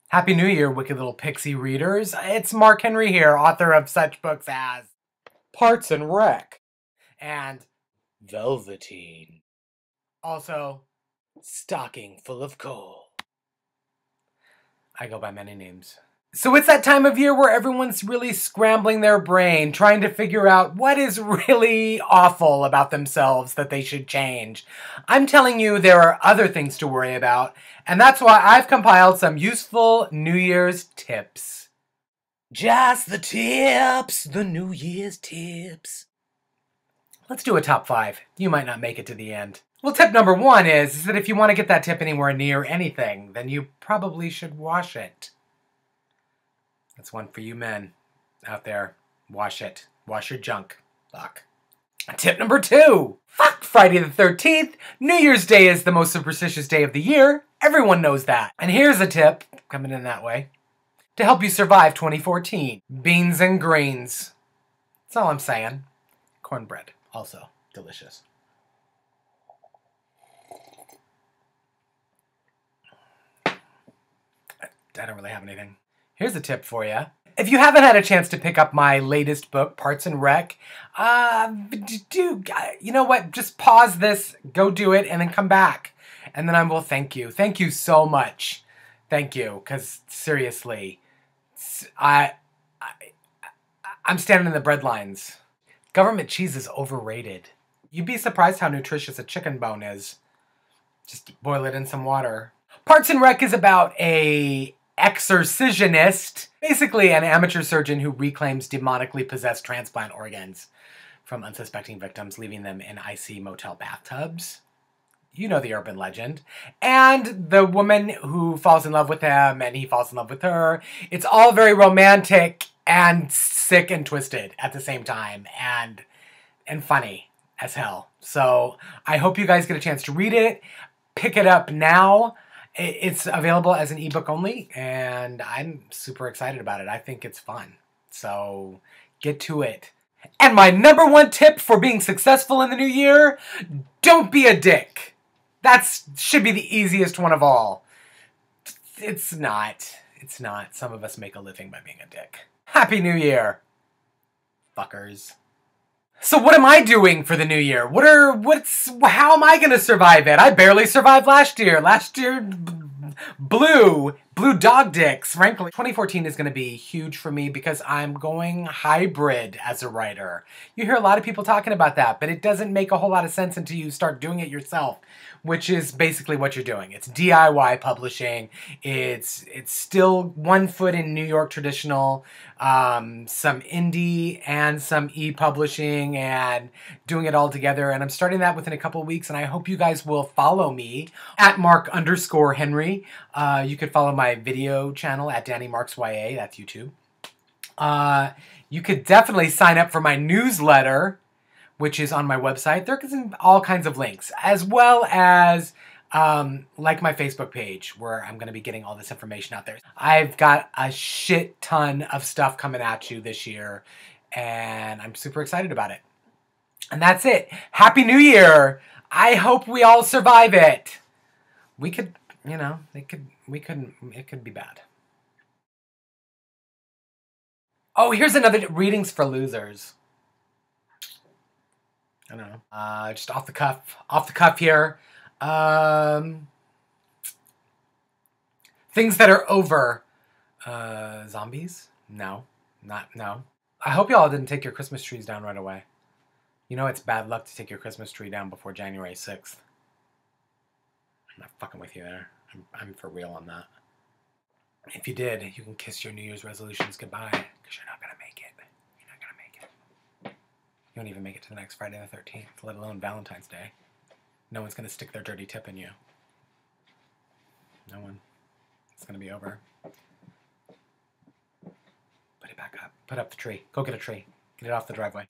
Happy New Year, wicked little pixie readers. It's Mark Henry here, author of such books as Parks and Rec and Velveteen. Also, Stocking Full of Coal. I go by many names. So it's that time of year where everyone's really scrambling their brain, trying to figure out what is really awful about themselves that they should change. I'm telling you there are other things to worry about, and that's why I've compiled some useful New Year's tips. Just the tips, the New Year's tips. Let's do a top 5. You might not make it to the end. Well, tip number 1 is that if you want to get that tip anywhere near anything, then you probably should wash it. That's one for you men out there. Wash it. Wash your junk. Fuck. Tip number 2. Fuck Friday the 13th. New Year's Day is the most superstitious day of the year. Everyone knows that. And here's a tip, coming in that way, to help you survive 2014. Beans and greens. That's all I'm saying. Cornbread, also delicious. I don't really have anything. Here's a tip for you. If you haven't had a chance to pick up my latest book, Parks and Rec, you know what? Just pause this, go do it, and then come back. And then I will thank you. Thank you so much. Thank you, because seriously, I'm standing in the breadlines. Government cheese is overrated. You'd be surprised how nutritious a chicken bone is. Just boil it in some water. Parks and Rec is about a exorcisionist, basically an amateur surgeon who reclaims demonically possessed transplant organs from unsuspecting victims, leaving them in icy motel bathtubs. You know the urban legend. And the woman who falls in love with him and he falls in love with her. It's all very romantic and sick and twisted at the same time and funny as hell. So I hope you guys get a chance to read it. Pick it up now. It's available as an ebook only, and I'm super excited about it. I think it's fun. So get to it. And my number 1 tip for being successful in the new year, don't be a dick. That should be the easiest one of all. It's not. It's not. Some of us make a living by being a dick. Happy New Year, fuckers. So what am I doing for the new year? How am I gonna survive it? I barely survived last year. Last year, blue dog dicks, frankly. 2014 is gonna be huge for me because I'm going hybrid as a writer. You hear a lot of people talking about that, but it doesn't make a whole lot of sense until you start doing it yourself, which is basically what you're doing. It's DIY publishing. It's still 1 foot in New York traditional, some indie and some e-publishing and doing it all together. And I'm starting that within a couple of weeks, and I hope you guys will follow me at Mark_Henry. You could follow my video channel at Danny Marks YA. That's YouTube. You could definitely sign up for my newsletter, which is on my website. There's all kinds of links, as well as like my Facebook page, where I'm going to be getting all this information out there. I've got a shit ton of stuff coming at you this year, and I'm super excited about it. And that's it. Happy New Year! I hope we all survive it. We could, you know, it could be bad. Oh, here's another readings for losers. I don't know. Just off the cuff here. Things that are over. Zombies? No. No. I hope y'all didn't take your Christmas trees down right away. You know it's bad luck to take your Christmas tree down before January 6th. I'm not fucking with you there. I'm for real on that. If you did, you can kiss your New Year's resolutions goodbye, because you're not going to make it. You're not going to make it. You won't even make it to the next Friday the 13th, let alone Valentine's Day. No one's going to stick their dirty tip in you. No one. It's going to be over. Put it back up. Put up the tree. Go get a tree. Get it off the driveway.